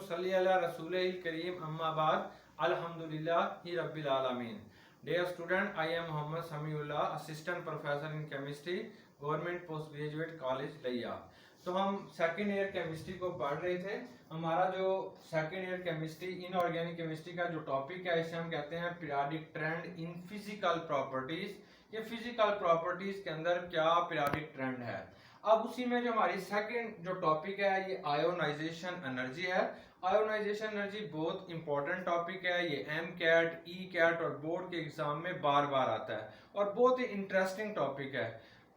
सल्ली अला रसूलिल करीम अम्मा बाद अल्हम्दुलिल्लाहि रब्बिल आलमीन। Dear student, I am Mohammad Samiullah, assistant professor in chemistry, government post graduate college लिया। तो हम सेकेंड ईयर केमिस्ट्री को पढ़ रहे थे। हमारा जो second year chemistry inorganic chemistry का जो टॉपिक है इसे हम कहते हैं periodic trend in physical properties. ये फिजिकल प्रॉपर्टीज के अंदर क्या पीरियोडिक ट्रेंड है। अब उसी में जो हमारी सेकेंड जो टॉपिक है ये आयोनाइजेशन एनर्जी है। आयोनाइजेशन एनर्जी बहुत इंपॉर्टेंट टॉपिक है। ये एम कैट, ई कैट और बोर्ड के एग्जाम में बार बार आता है और बहुत ही इंटरेस्टिंग टॉपिक है।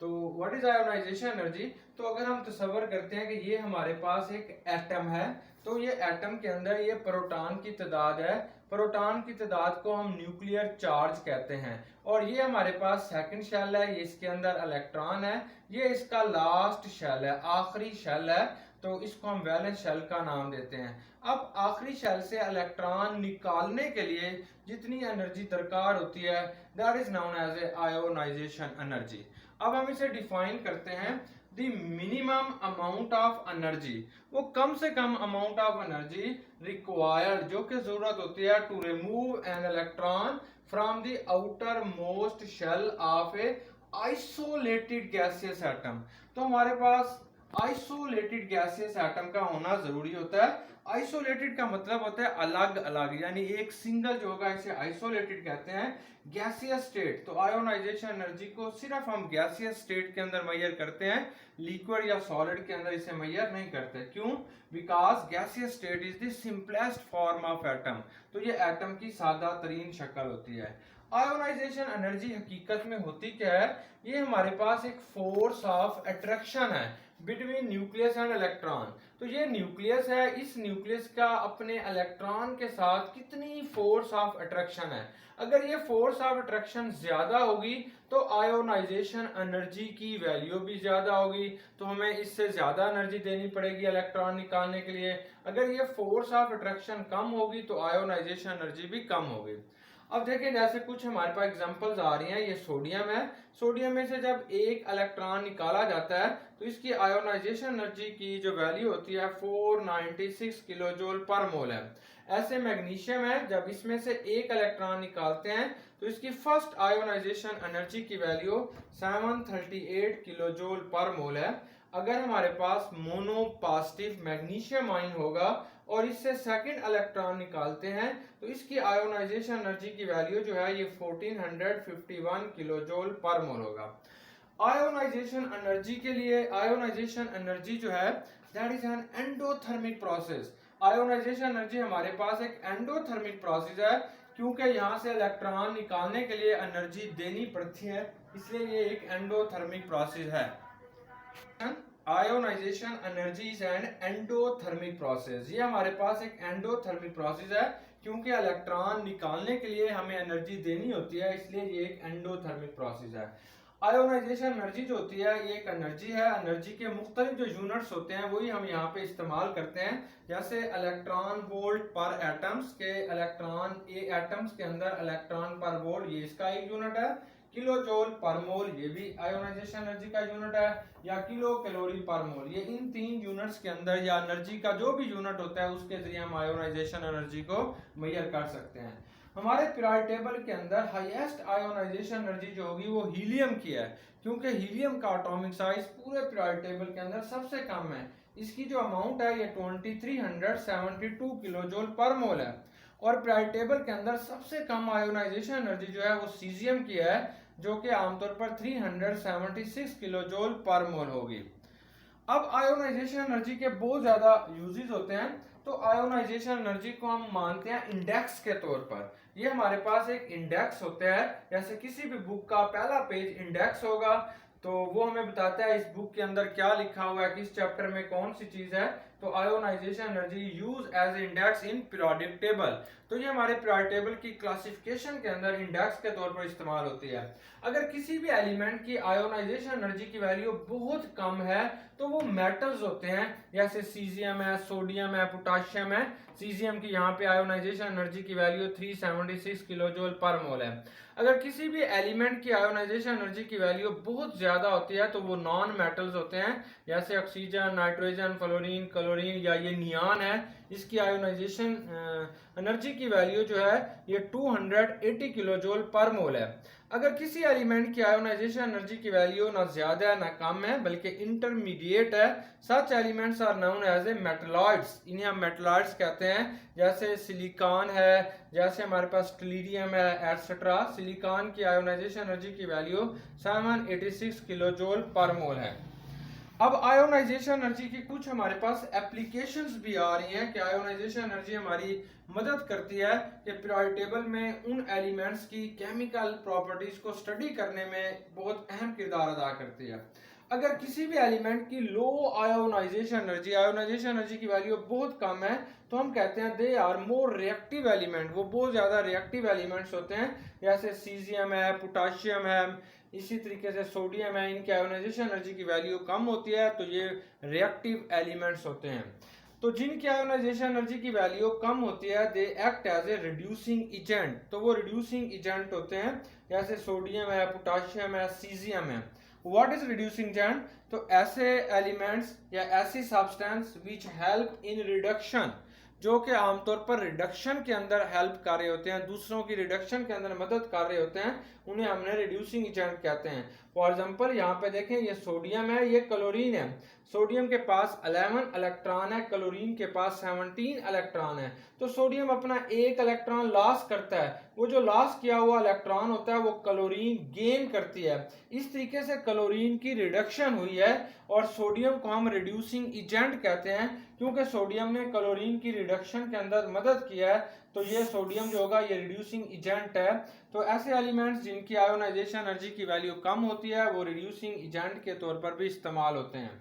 तो व्हाट इज आयोनाइजेशन एनर्जी। तो अगर हम तसव्वुर करते हैं कि ये हमारे पास एक एटम है, तो ये एटम के अंदर ये प्रोटॉन की तादाद है। प्रोटॉन की तादाद को हम न्यूक्लियर चार्ज कहते हैं। और ये हमारे पास सेकंड शेल है, ये इसके अंदर इलेक्ट्रॉन है, ये इसका लास्ट शेल है, आखिरी शेल है। तो इसको हम वैलेंस शेल का नाम देते हैं। अब आखिरी शेल से इलेक्ट्रॉन निकालने के लिए जितनी एनर्जी दरकार होती है that is known as a ionisation energy. अब हम इसे डिफाइन करते हैं the minimum amount of energy, वो कम से कम अमाउंट ऑफ एनर्जी रिक्वायर्ड जो कि जरूरत होती है to remove an electron from the outer most shell of a isolated gaseous atom. तो हमारे पास आइसोलेटेड गैसियस एटम का होना जरूरी होता है। आइसोलेटेड का मतलब होता है अलग अलग, यानी एक सिंगल जो होगा इसे आइसोलेटेड कहते हैं। गैसियस स्टेट, तो आयोनाइजेशन एनर्जी को सिर्फ हम गैसियस स्टेट के अंदर मेजर करते हैं, लिक्विड या सॉलिड के अंदर इसे मेजर नहीं करते। क्यों? Because gaseous state is the simplest form of atom. तो ये एटम की सादा तरीन शक्ल होती है। आयोनाइजेशन एनर्जी हकीकत में होती क्या है? ये हमारे पास एक फोर्स ऑफ अट्रैक्शन है बिटवीन न्यूक्लियस एंड इलेक्ट्रॉन। तो ये न्यूक्लियस है, इस न्यूक्लियस का अपने इलेक्ट्रॉन के साथ कितनी फोर्स ऑफ अट्रैक्शन है। अगर ये फोर्स ऑफ अट्रैक्शन ज्यादा होगी तो आयोनाइजेशन एनर्जी की वैल्यू भी ज्यादा होगी, तो हमें इससे ज्यादा एनर्जी देनी पड़ेगी इलेक्ट्रॉन निकालने के लिए। अगर ये फोर्स ऑफ अट्रैक्शन कम होगी तो आयोनाइजेशन एनर्जी भी कम होगी। अब देखें, जैसे कुछ हमारे पास एग्जांपल्स आ रही हैं। ये सोडियम है, सोडियम में से जब एक इलेक्ट्रॉन निकाला जाता है तो इसकी आयोनाइजेशन एनर्जी की जो वैल्यू होती है 496 किलो जूल पर मोल है। ऐसे मैग्नीशियम है, जब इसमें से एक इलेक्ट्रॉन निकालते हैं तो इसकी फर्स्ट आयोनाइजेशन एनर्जी की वैल्यू 738 किलो जूल पर मोल है। अगर हमारे पास मोनो पॉजिटिव मैग्नीशियम आयन होगा और इससे सेकंड इलेक्ट्रॉन निकालते हैं तो इसकी आयोनाइजेशन एनर्जी की वैल्यू जो है ये 1451 किलो जूल पर मोल होगा। आयोनाइजेशन एनर्जी के लिए आयोनाइजेशन एनर्जी जो है that is an endothermic process. Ionisation energy हमारे पास एक एंडोथर्मिक प्रोसेस है, क्योंकि यहाँ से इलेक्ट्रॉन निकालने के लिए एनर्जी देनी पड़ती है, इसलिए ये एक एंडोथर्मिक प्रोसेस है। Ionisation energy is an endothermic process. ये हमारे पास एक एंडोथर्मिक प्रोसेस है, क्योंकि इलेक्ट्रॉन निकालने के लिए हमें एनर्जी देनी होती है, इसलिए ये एक एंडोथर्मिक प्रोसेस है। आयोनाइजेशन एनर्जी जो होती है ये एक एनर्जी है। एनर्जी के मुख्तलिफ जो यूनिट्स होते हैं वही हम यहाँ पे इस्तेमाल करते हैं, जैसे इलेक्ट्रॉन वोल्ट पर एटम्स के इलेक्ट्रॉन एटम्स के अंदर इलेक्ट्रॉन पर वोल्ट ये इसका एक यूनिट है। किलो जूल पर मोल ये भी आयोनाइजेशन एनर्जी का यूनिट है, या किलो कैलोरी पर मोल। ये इन तीन यूनिट्स के अंदर या एनर्जी का जो भी यूनिट होता है उसके जरिए हम आयोनाइजेशन एनर्जी को मेजर कर सकते हैं। हमारे पीरियोडिक टेबल के अंदर हाईएस्ट आयोनाइजेशन एनर्जी जो होगी वो हीलियम की है, क्योंकि हीलियम का एटॉमिक साइज पूरे पीरियोडिक टेबल के अंदर सबसे कम है। इसकी जो अमाउंट है ये 2372 किलो जूल पर मोल है। और पीरियोडिक टेबल के अंदर सबसे कम आयोनाइजेशन एनर्जी जो है वो सीजियम की है, जो कि आमतौर पर 376 किलो जूल पर मोल होगी। अब आयोनाइजेशन एनर्जी के बहुत ज्यादा यूजेस होते हैं, तो आयोनाइजेशन एनर्जी को हम मानते हैं इंडेक्स के तौर पर। ये हमारे पास एक इंडेक्स होता है, जैसे किसी भी बुक का पहला पेज इंडेक्स होगा तो वो हमें बताता है इस बुक के अंदर क्या लिखा हुआ है, किस चैप्टर में कौन सी चीज है। तो ionisation energy use as index in periodic table. तो ये हमारे पीरियोडिक टेबल की क्लासिफिकेशन के अंदर इंडेक्स के तौर पर इस्तेमाल होती है। अगर किसी भी एलिमेंट की आयोनाइजेशन एनर्जी की वैल्यू बहुत कम है तो वो मेटल्स होते हैं, जैसे सीजियम है, सोडियम है, पोटाशियम है। सीजियम की यहाँ पे आयोनाइजेशन एनर्जी की वैल्यू 376 किलो जूल पर मोल है। अगर किसी भी एलिमेंट की आयोनाइजेशन एनर्जी की वैल्यू बहुत ज्यादा होती है तो वो नॉन मेटल्स होते हैं, जैसे ऑक्सीजन, नाइट्रोजन, फ्लोरीन, क्लोरीन या ये नियान है, इसकी आयोनाइजेशन एनर्जी की वैल्यू जो है ये 280 किलो जूल पर मोल है। अगर किसी एलिमेंट की आयोनाइजेशन एनर्जी की वैल्यू ना ज्यादा है ना कम है बल्कि इंटरमीडिएट है, such elements are known as a metalloids, इन्हें हम मेटलॉइड्स कहते हैं। जैसे सिलिकॉन है, जैसे हमारे पास टेलिडियम है, एटसेट्रा। सिलिकॉन की आयोनाइजेशन एनर्जी की वैल्यू 786 किलो जूल पर मोल है। अब आयोनाइजेशन एनर्जी की कुछ हमारे पास एप्लीकेशंस भी आ रही हैं कि आयोनाइजेशन एनर्जी हमारी मदद करती है कि पीरियोडिक टेबल में उन एलिमेंट्स की केमिकल प्रॉपर्टीज को स्टडी करने में बहुत अहम किरदार अदा करती है। अगर किसी भी एलिमेंट की लो आयोनाइजेशन एनर्जी की वैल्यू बहुत कम है तो हम कहते हैं they are more reactive element, वो बहुत ज्यादा रिएक्टिव एलिमेंट्स होते हैं। जैसे सीजियम है, पोटाशियम है, इसी तरीके से सोडियम है, इनकी आयोनाइजेशन एनर्जी की वैल्यू कम होती है तो ये रिएक्टिव एलिमेंट्स होते हैं। तो जिनकी आयोनाइजेशन एनर्जी की वैल्यू कम होती है they act as a reducing agent, तो वो रिड्यूसिंग एजेंट होते हैं। जैसे सोडियम है, पोटाशियम है, सीजियम है। What is reducing agent? तो ऐसे एलिमेंट्स या ऐसी substance which help in reduction, जो कि आमतौर पर रिडक्शन के अंदर हेल्प कर रहे होते हैं, दूसरों की रिडक्शन के अंदर मदद कर रहे होते हैं, उन्हें हमने रिड्यूसिंग एजेंट कहते हैं। फॉर एग्जांपल यहाँ पे देखें, ये सोडियम है, ये क्लोरीन है। सोडियम के पास 11 इलेक्ट्रॉन है, क्लोरीन के पास 17 इलेक्ट्रॉन है। तो सोडियम अपना एक इलेक्ट्रॉन लॉस करता है, वो जो लॉस किया हुआ इलेक्ट्रॉन होता है वो क्लोरीन गेन करती है। इस तरीके से क्लोरीन की रिडक्शन हुई है और सोडियम को हम रिड्यूसिंग एजेंट कहते हैं क्योंकि सोडियम ने क्लोरीन की रिडक्शन के अंदर मदद किया है। तो ये सोडियम जो होगा ये रिड्यूसिंग एजेंट है। तो ऐसे एलिमेंट्स जिनकी आयोनाइजेशन एनर्जी की वैल्यू कम होती है वो रिड्यूसिंग एजेंट के तौर पर भी इस्तेमाल होते हैं।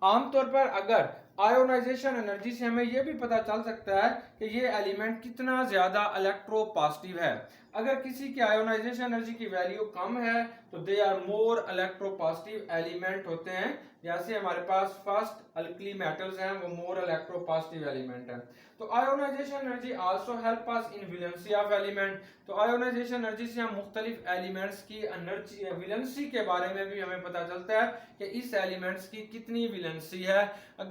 आमतौर पर अगर आयोनाइजेशन एनर्जी से हमें यह भी पता चल सकता है कि ये एलिमेंट कितना ज्यादा इलेक्ट्रोपॉजिटिव है। अगर किसी की आयोनाइजेशन एनर्जी की वैल्यू कम है तो they are more electropositive element होते हैं। जैसे हमारे पास फर्स्ट अल्कली मेटल्स हैं, वो मोर इलेक्ट्रोपॉजिटिव एलिमेंट है। तो ionisation energy also help us in valency of element. तो आयोनाइजेशन एनर्जी से हम मुख्तलिफ एलिमेंट्स की एनर्जी वैलेंसी के बारे में भी हमें पता चलता है कि इस एलिमेंट्स की कितनी वैलेंसी है।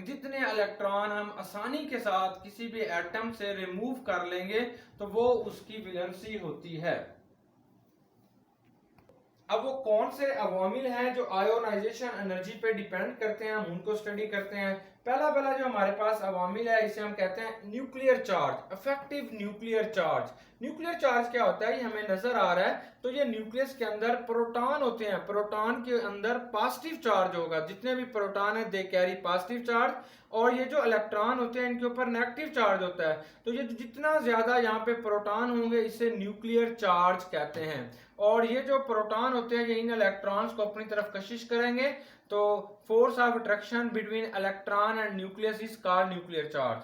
जितने इलेक्ट्रॉन हम आसानी के साथ किसी भी एटम से रिमूव कर लेंगे तो वो उसकी वैलेंसी होती है। अब वो कौन से अवामिल हैं जो आयोनाइजेशन एनर्जी पे डिपेंड करते हैं, हम उनको स्टडी करते हैं। पहला जो हमारे पास अवामिल है इसे हम कहते हैं nuclear charge, effective nuclear charge. Nuclear charge क्या होता है ये हमें नजर आ रहा है। तो ये न्यूक्लियस के अंदर प्रोटॉन होते हैं, प्रोटॉन के अंदर पॉजिटिव चार्ज होगा, जितने भी प्रोटॉन है दे कैरी पॉजिटिव चार्ज, और ये जो इलेक्ट्रॉन होते हैं इनके ऊपर नेगेटिव चार्ज होता है। तो ये जितना ज्यादा यहाँ पे प्रोटॉन होंगे इसे न्यूक्लियर चार्ज कहते हैं। और ये जो प्रोटॉन होते हैं ये इन इलेक्ट्रॉन्स को अपनी तरफ कशिश करेंगे तो force of attraction between electron and nucleus is called nuclear charge.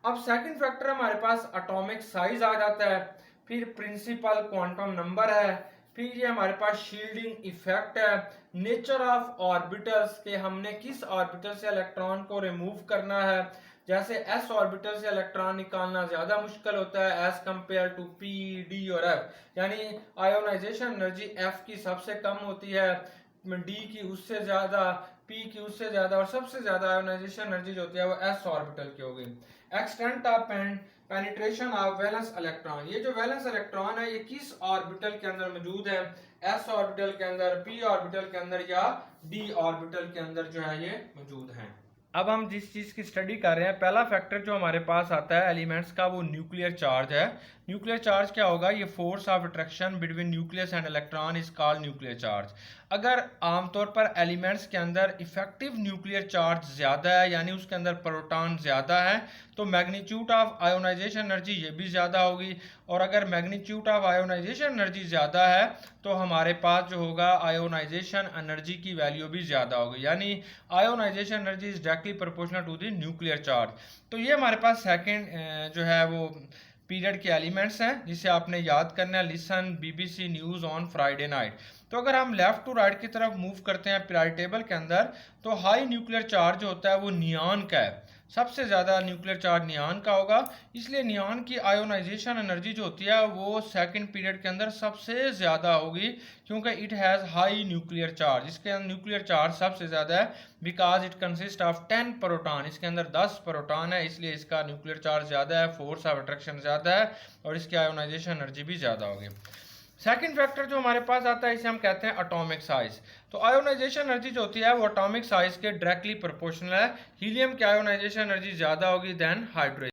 अब सेकंड फैक्टर हमारे पास एटॉमिक साइज आ जाता है, फिर प्रिंसिपल क्वांटम नंबर है, फिर ये हमारे पास शील्डिंग इफेक्ट है, नेचर ऑफ ऑर्बिटल्स के हमने किस ऑर्बिटल से इलेक्ट्रॉन को रिमूव करना है। जैसे एस ऑर्बिटल से इलेक्ट्रॉन निकालना ज्यादा मुश्किल होता है as compare to P, D और एफ, यानी आयोनाइजेशन एनर्जी एफ की सबसे कम होती है, डी की उससे ज्यादा, पी की उससे ज्यादा, और सबसे ज्यादा आयोनाइजेशन एनर्जी जो होती है वो एस ऑर्बिटल की होगी। Extent of penetration of valence electron, ये जो वैलेंस इलेक्ट्रॉन है ये किस ऑर्बिटल के अंदर मौजूद है, एस ऑर्बिटल के अंदर, पी ऑर्बिटल के अंदर या डी ऑर्बिटल के अंदर जो है ये मौजूद है। अब हम जिस चीज की स्टडी कर रहे हैं, पहला फैक्टर जो हमारे पास आता है एलिमेंट्स का वो न्यूक्लियर चार्ज है। न्यूक्लियर चार्ज क्या होगा, ये force of attraction between nucleus and electron is called nuclear charge. अगर आमतौर पर एलिमेंट्स के अंदर इफेक्टिव न्यूक्लियर चार्ज ज्यादा है यानी उसके अंदर प्रोटॉन ज्यादा है तो मैग्नीट्यूड ऑफ आयोनाइजेशन एनर्जी ये भी ज्यादा होगी, और अगर मैग्नीट्यूड ऑफ आयोनाइजेशन एनर्जी ज्यादा है तो हमारे पास जो होगा आयोनाइजेशन एनर्जी की वैल्यू भी ज्यादा होगी, यानी ionisation energy is directly proportional to the nuclear charge. तो ये हमारे पास सेकंड जो है वो पीरियड के एलिमेंट्स हैं जिसे आपने याद करना है, listen BBC news on Friday night. तो अगर हम लेफ्ट टू राइट की तरफ मूव करते हैं पीरियड टेबल के अंदर तो हाई न्यूक्लियर चार्ज होता है वो नियान का है, सबसे ज़्यादा न्यूक्लियर चार्ज नियॉन का होगा, इसलिए नियॉन की आयोनाइजेशन एनर्जी जो होती है वो सेकंड पीरियड के अंदर सबसे ज़्यादा होगी, क्योंकि it has high nuclear charge. इसके अंदर न्यूक्लियर चार्ज सबसे ज़्यादा है because it consist of 10 proton. इसके अंदर 10 प्रोटॉन है, इसलिए इसका न्यूक्लियर चार्ज ज़्यादा है, फोर्स ऑफ अट्रैक्शन ज़्यादा है और इसकी आयोनाइजेशन एनर्जी भी ज़्यादा होगी। सेकंड फैक्टर जो हमारे पास आता है इसे हम कहते हैं एटॉमिक साइज। तो आयोनाइजेशन एनर्जी जो होती है वो एटॉमिक साइज के डायरेक्टली प्रोपोर्शनल है। हीलियम की आयोनाइजेशन एनर्जी ज़्यादा होगी देन हाइड्रोजन।